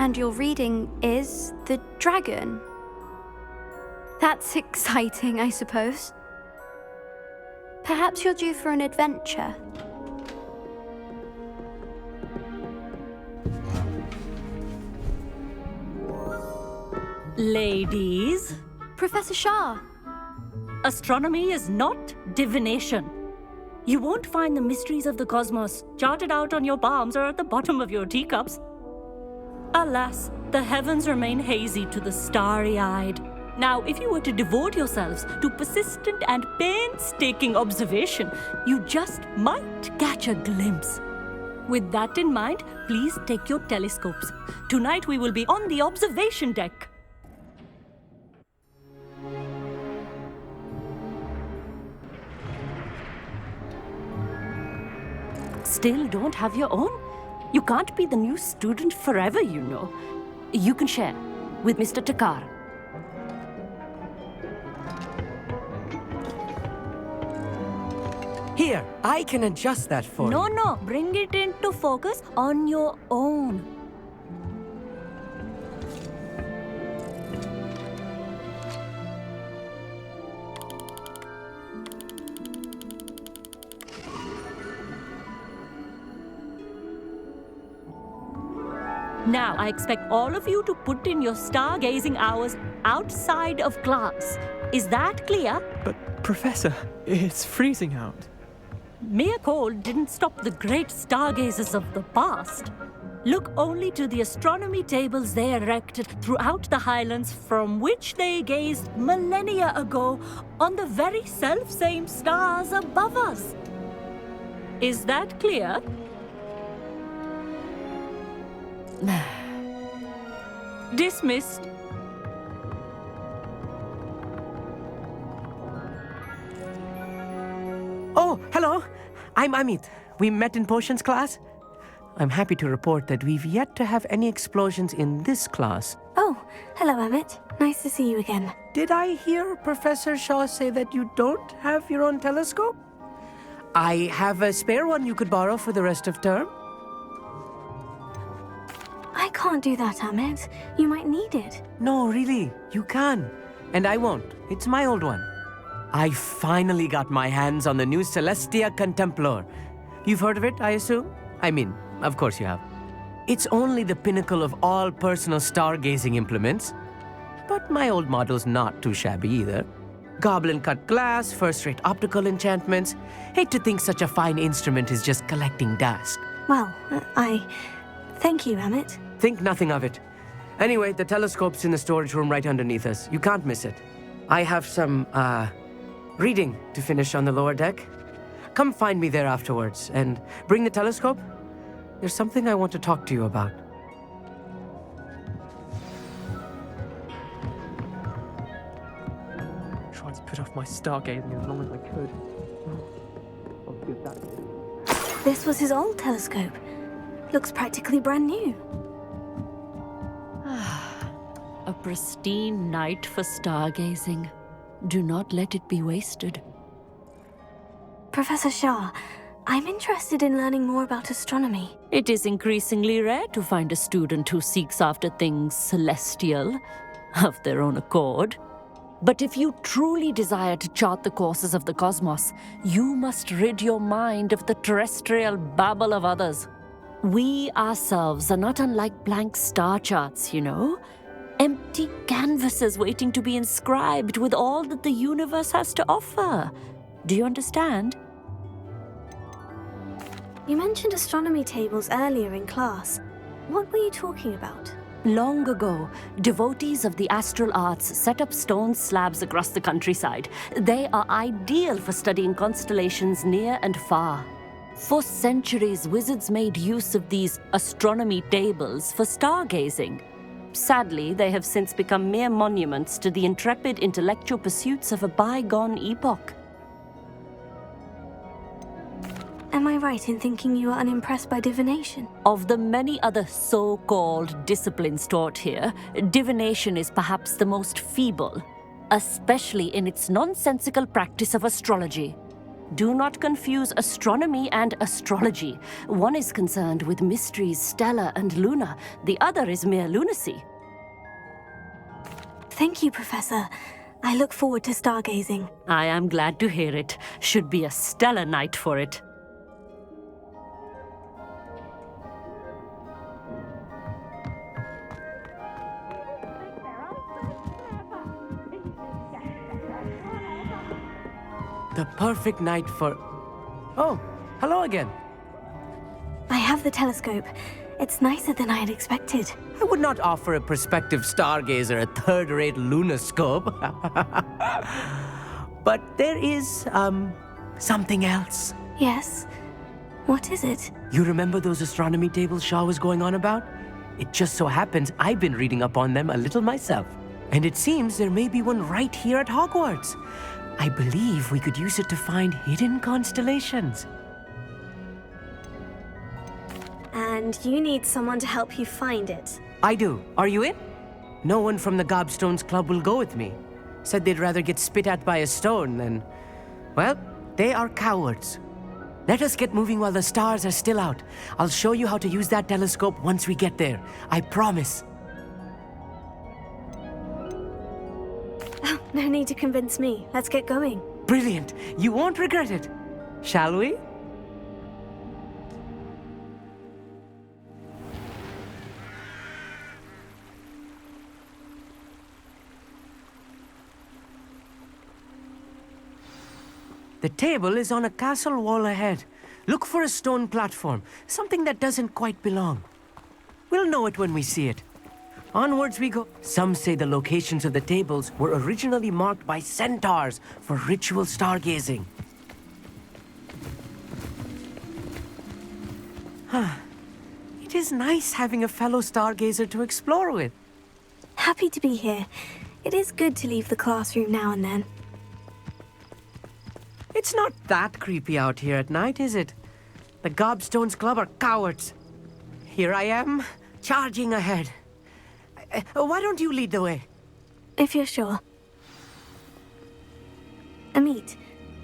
And your reading is the dragon. That's exciting, I suppose. Perhaps you're due for an adventure. Ladies, Professor Shah. astronomy is not divination. You won't find the mysteries of the cosmos charted out on your palms or at the bottom of your teacups. Alas, the heavens remain hazy to the starry-eyed. Now, if you were to devote yourselves to persistent and painstaking observation, you just might catch a glimpse. With that in mind, please take your telescopes. Tonight we will be on the observation deck. Still don't have your own? You can't be the new student forever, you know. You can share with Mr. Takar. Here, I can adjust that for you. No, bring it into focus on your own. Now, I expect all of you to put in your stargazing hours outside of class. Is that clear? But, Professor, it's freezing out. Mere cold didn't stop the great stargazers of the past. Look only to the astronomy tables they erected throughout the highlands from which they gazed millennia ago on the very self-same stars above us. Is that clear? Dismissed. Oh, hello. I'm Amit. We met in potions class. I'm happy to report that we've yet to have any explosions in this class. Oh, hello, Amit. Nice to see you again. Did I hear Professor Shaw say that you don't have your own telescope? I have a spare one you could borrow for the rest of term. I can't do that, Amit. You might need it. No, really, you can. And I won't. It's my old one. I finally got my hands on the new Celestia Contemplar. You've heard of it, I assume? I mean, of course you have. It's only the pinnacle of all personal stargazing implements. But my old model's not too shabby either. Goblin-cut glass, first-rate optical enchantments. Hate to think such a fine instrument is just collecting dust. Well, Thank you, Amit. Think nothing of it. Anyway, the telescope's in the storage room right underneath us. You can't miss it. I have some, reading to finish on the lower deck. Come find me there afterwards, and bring the telescope. There's something I want to talk to you about. Tried to put off my stargazing as long as I could. I'll give that. This was his old telescope. Looks practically brand new. A pristine night for stargazing. Do not let it be wasted. Professor Shah, I'm interested in learning more about astronomy. It is increasingly rare to find a student who seeks after things celestial of their own accord. But if you truly desire to chart the courses of the cosmos, you must rid your mind of the terrestrial babble of others. We ourselves are not unlike blank star charts, you know. Empty canvases waiting to be inscribed with all that the universe has to offer. Do you understand? You mentioned astronomy tables earlier in class. What were you talking about? Long ago, devotees of the astral arts set up stone slabs across the countryside. They are ideal for studying constellations near and far. For centuries, wizards made use of these astronomy tables for stargazing. Sadly, they have since become mere monuments to the intrepid intellectual pursuits of a bygone epoch. Am I right in thinking you are unimpressed by divination? Of the many other so-called disciplines taught here, divination is perhaps the most feeble, especially in its nonsensical practice of astrology. Do not confuse astronomy and astrology. One is concerned with mysteries stellar and lunar. The other is mere lunacy. Thank you, Professor. I look forward to stargazing. I am glad to hear it. Should be a stellar night for it. The perfect night for... Oh, hello again. I have the telescope. It's nicer than I had expected. I would not offer a prospective stargazer a third-rate lunoscope. But there is, something else. Yes? What is it? You remember those astronomy tables Shaw was going on about? It just so happens I've been reading up on them a little myself. And it seems there may be one right here at Hogwarts. I believe we could use it to find hidden constellations. And you need someone to help you find it. I do. Are you in? No one from the Gobstones Club will go with me. Said they'd rather get spit at by a stone than... Well, they are cowards. Let us get moving while the stars are still out. I'll show you how to use that telescope once we get there. I promise. Oh, no need to convince me. Let's get going. Brilliant. You won't regret it. Shall we? The table is on a castle wall ahead. Look for a stone platform, something that doesn't quite belong. We'll know it when we see it. Onwards we go. Some say the locations of the tables were originally marked by centaurs for ritual stargazing. It is nice having a fellow stargazer to explore with. Happy to be here. It is good to leave the classroom now and then. It's not that creepy out here at night, is it? The Gobstones Club are cowards. Here I am, charging ahead. Why don't you lead the way? If you're sure. Amit,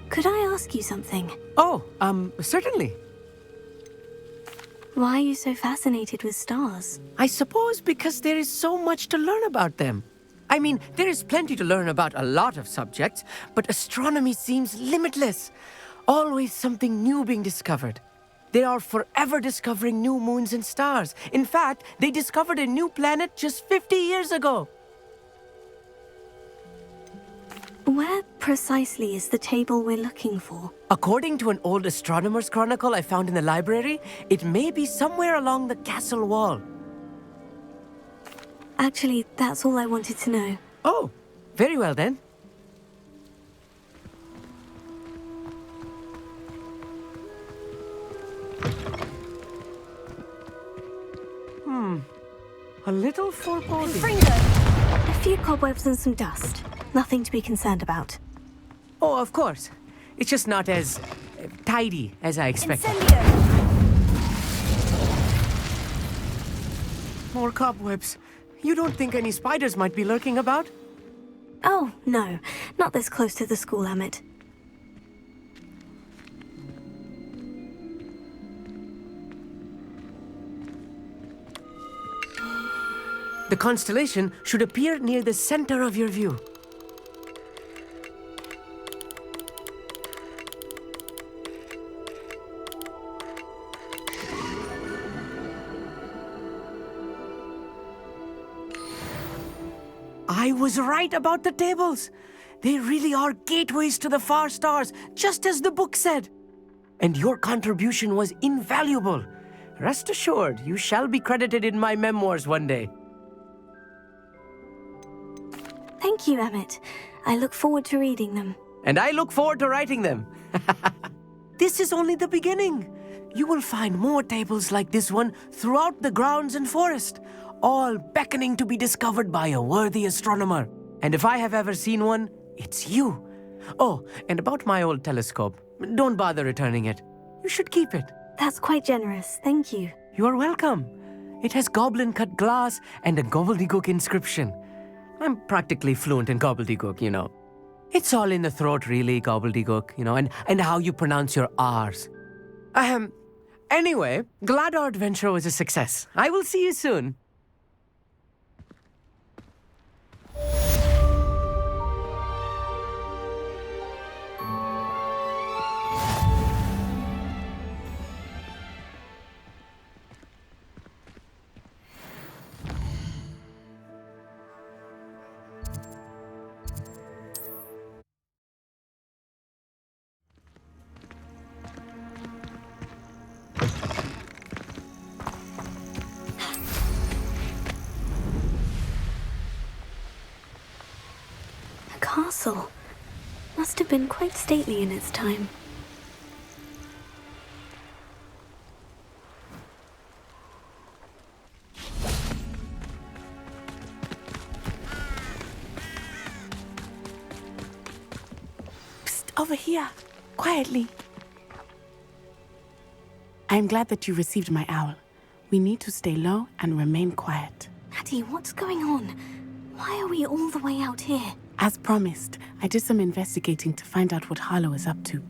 could I ask you something? Oh, certainly. Why are you so fascinated with stars? I suppose because there is so much to learn about them. I mean, there is plenty to learn about a lot of subjects, but astronomy seems limitless. Always something new being discovered. They are forever discovering new moons and stars. In fact, they discovered a new planet just 50 years ago. Where precisely is the table we're looking for? According to an old astronomer's chronicle I found in the library, it may be somewhere along the castle wall. Actually, that's all I wanted to know. Oh, very well then. A little foreboding. A few cobwebs and some dust. Nothing to be concerned about. Oh, of course. It's just not as tidy as I expected. More cobwebs. You don't think any spiders might be lurking about? Oh, no. Not this close to the school, Amit. The constellation should appear near the center of your view. I was right about the tables. They really are gateways to the far stars, just as the book said. And your contribution was invaluable. Rest assured, you shall be credited in my memoirs one day. Thank you, Amit. I look forward to reading them. And I look forward to writing them. This is only the beginning. You will find more tables like this one throughout the grounds and forest, all beckoning to be discovered by a worthy astronomer. And if I have ever seen one, it's you. Oh, and about my old telescope, don't bother returning it. You should keep it. That's quite generous. Thank you. You are welcome. It has goblin-cut glass and a gobbledygook inscription. I'm practically fluent in gobbledygook, you know. It's all in the throat, really, gobbledygook, and how you pronounce your R's. Anyway, glad our adventure was a success. I will see you soon. Castle. Must have been quite stately in its time. Psst, over here. Quietly. I'm glad that you received my owl. We need to stay low and remain quiet. Natty, what's going on? Why are we all the way out here? As promised, I did some investigating to find out what Harlow is up to.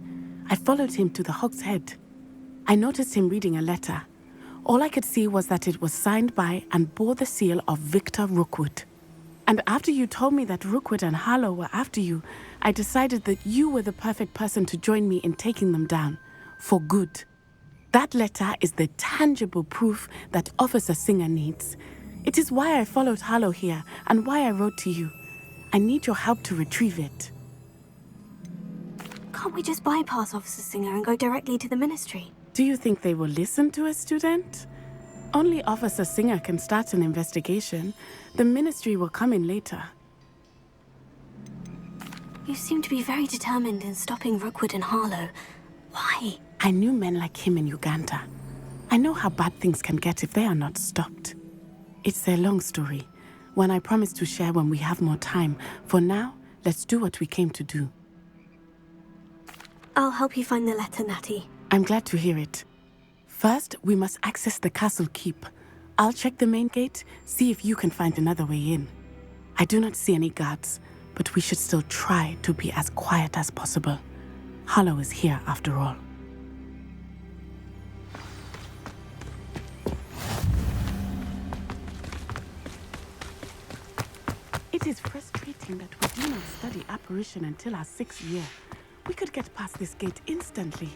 I followed him to the Hog's Head. I noticed him reading a letter. All I could see was that it was signed by and bore the seal of Victor Rookwood. And after you told me that Rookwood and Harlow were after you, I decided that you were the perfect person to join me in taking them down. For good. That letter is the tangible proof that Officer Singer needs. It is why I followed Harlow here and why I wrote to you. I need your help to retrieve it. Can't we just bypass Officer Singer and go directly to the Ministry? Do you think they will listen to a student? Only Officer Singer can start an investigation. The Ministry will come in later. You seem to be very determined in stopping Rookwood and Harlow. Why? I knew men like him in Uganda. I know how bad things can get if they are not stopped. It's a long story, one I promise to share when we have more time. For now, let's do what we came to do. I'll help you find the letter, Natty. I'm glad to hear it. First, we must access the castle keep. I'll check the main gate, see if you can find another way in. I do not see any guards, but we should still try to be as quiet as possible. Harlow is here after all. It is frustrating that we do not study apparition until our 6th year. We could get past this gate instantly.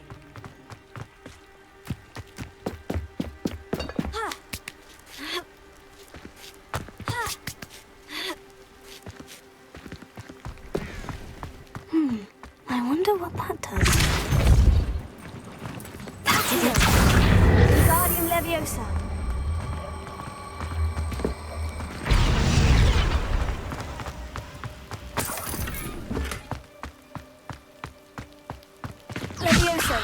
I wonder what that does. That is it! Wingardium Leviosa! Leviosa!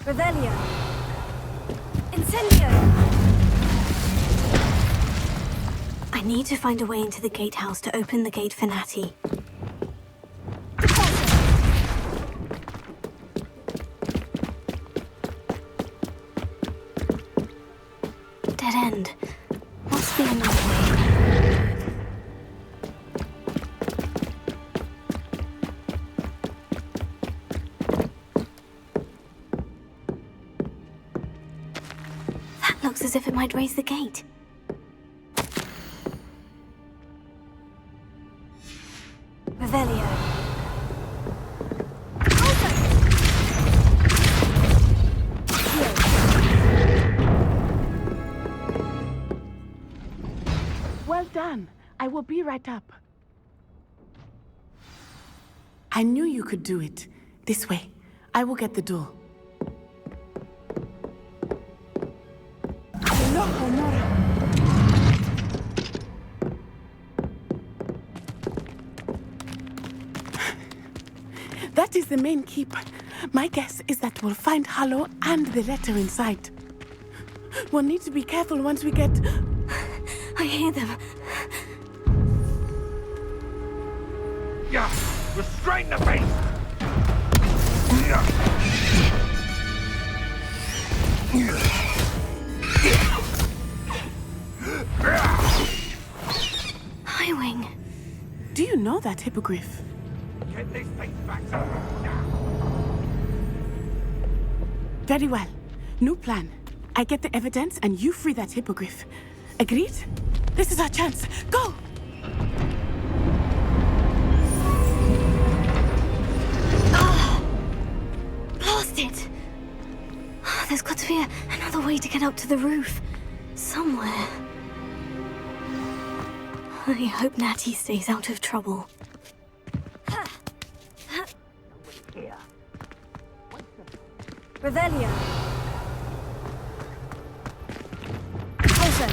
Revelio! Incendio! I need to find a way into the gatehouse to open the gate for Natty. Dead end. Must be another way. That looks as if it might raise the gate. Revelio. Well done. I will be right up. I knew you could do it. This way. I will get the door. No, Honora. That is the main keep. My guess is that we'll find Harlow and the letter inside. We'll need to be careful once we get... I hear them. Yeah, restrain the beast! know that hippogriff. Get this thing back now. Very well. New plan. I get the evidence and you free that hippogriff. Agreed? This is our chance. Go! Blast it! There's got to be another way to get up to the roof. Somewhere. I hope Natty stays out of trouble. Revelio. Closer.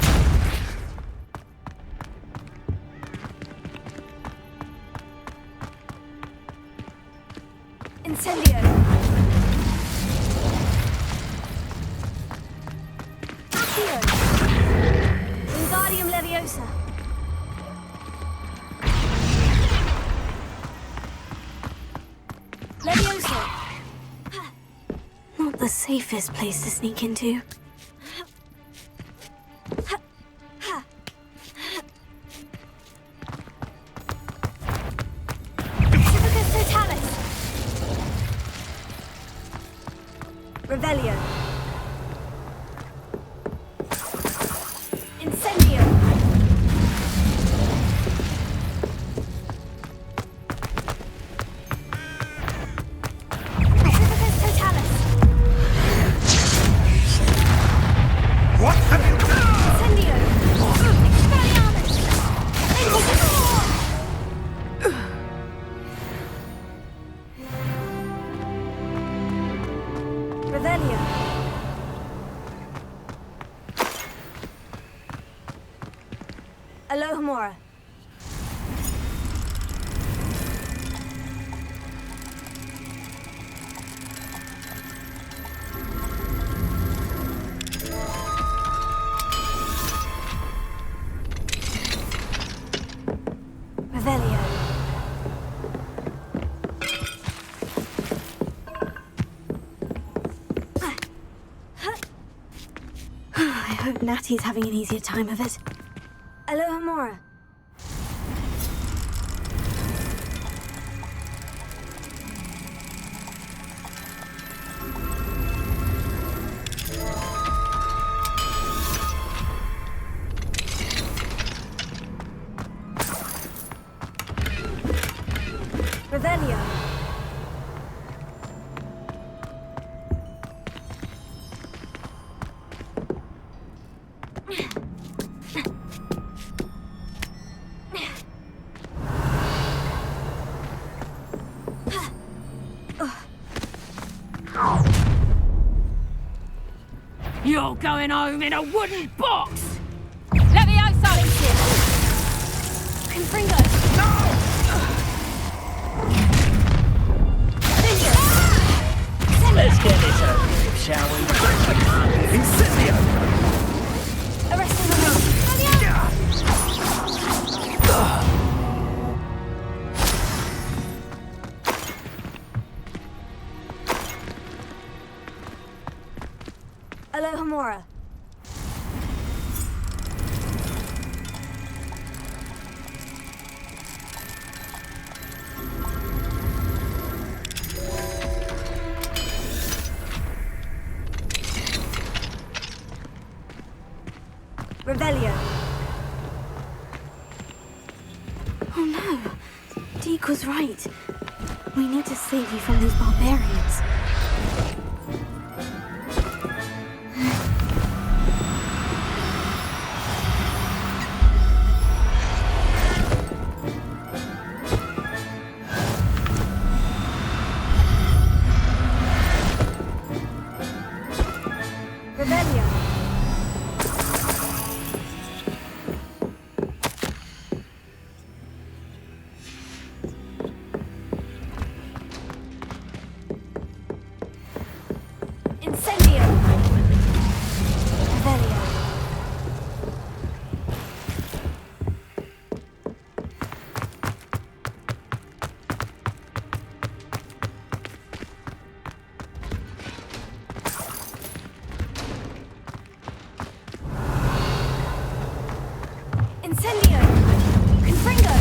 Incendio. Accio. Wingardium Leviosa. Leviosa. Not the safest place to sneak into. Civicus Totalis. Revelio. Incendio. Civicus Totalis. What have you done? Incendio. Expelliarmus. Revelio. Alohomora. Revelio. I hope Natty's having an easier time of it. Alohomora. Revelio. You're going home in a wooden box! Leviosa! Confringo. Let's get this over with, shall we? Incendio! Arresting the room. Alohomora. Revelio. Oh no. Deke was right. We need to save you from these barbarians. Revelio. Incendio. Revelio. Incendio. Confringo.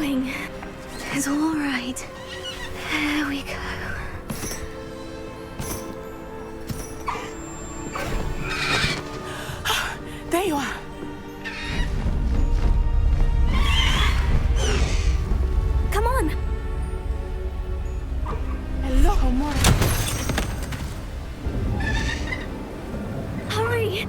going. It's all right. There we go. There you are. Come on. Hello, Homura. Hurry.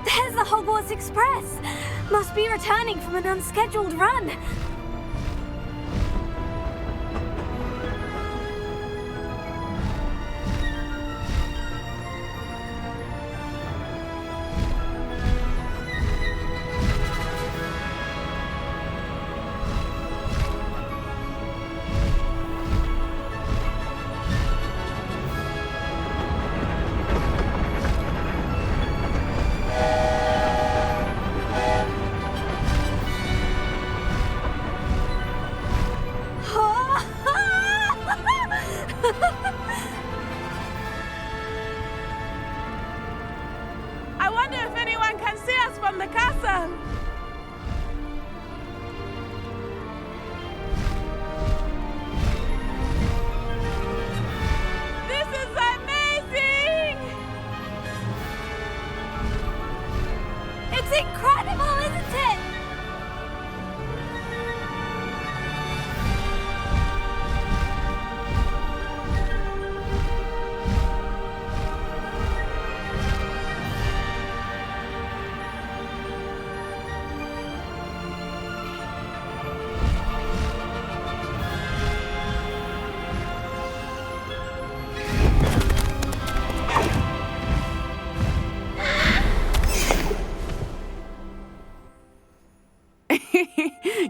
There's the Hogwarts Express. Must be returning from an unscheduled run. I wonder if anyone can see us from the castle. This is amazing! It's incredible, isn't it?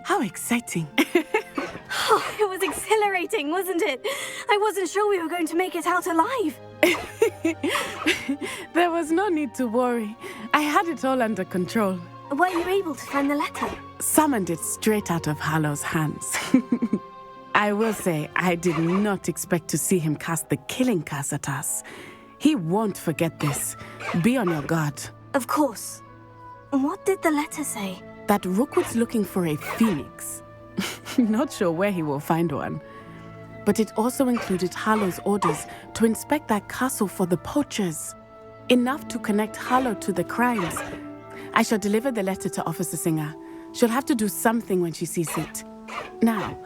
How exciting. Oh, it was exhilarating, wasn't it? I wasn't sure we were going to make it out alive. There was no need to worry. I had it all under control. Were you able to find the letter? Summoned it straight out of Harlow's hands. I will say, I did not expect to see him cast the killing curse at us. He won't forget this. Be on your guard. Of course. What did the letter say? That Rookwood's looking for a phoenix. Not sure where he will find one. But it also included Harlow's orders to inspect that castle for the poachers. Enough to connect Harlow to the crimes. I shall deliver the letter to Officer Singer. She'll have to do something when she sees it. Now,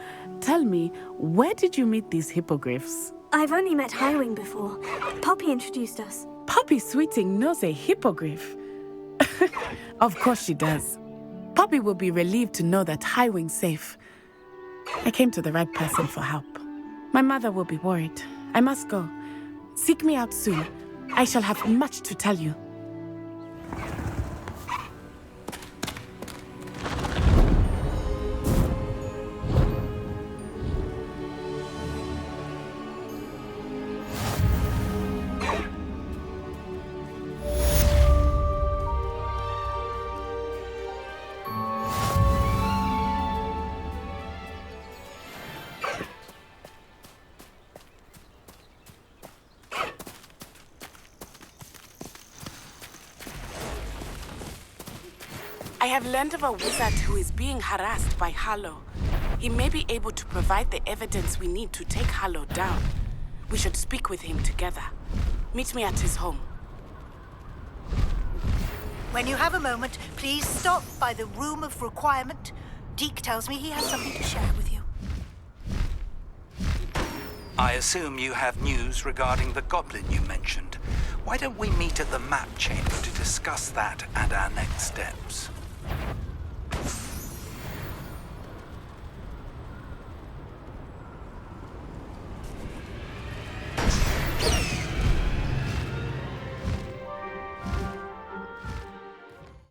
tell me, where did you meet these hippogriffs? I've only met Highwing before. Poppy introduced us. Poppy Sweeting knows a hippogriff. Of course she does. Poppy will be relieved to know that Highwing's safe. I came to the right person for help. My mother will be worried. I must go. Seek me out soon. I shall have much to tell you. I have learned of a wizard who is being harassed by Harlow. He may be able to provide the evidence we need to take Harlow down. We should speak with him together. Meet me at his home. When you have a moment, please stop by the Room of Requirement. Deke tells me he has something to share with you. I assume you have news regarding the goblin you mentioned. Why don't we meet at the map chamber to discuss that and our next steps?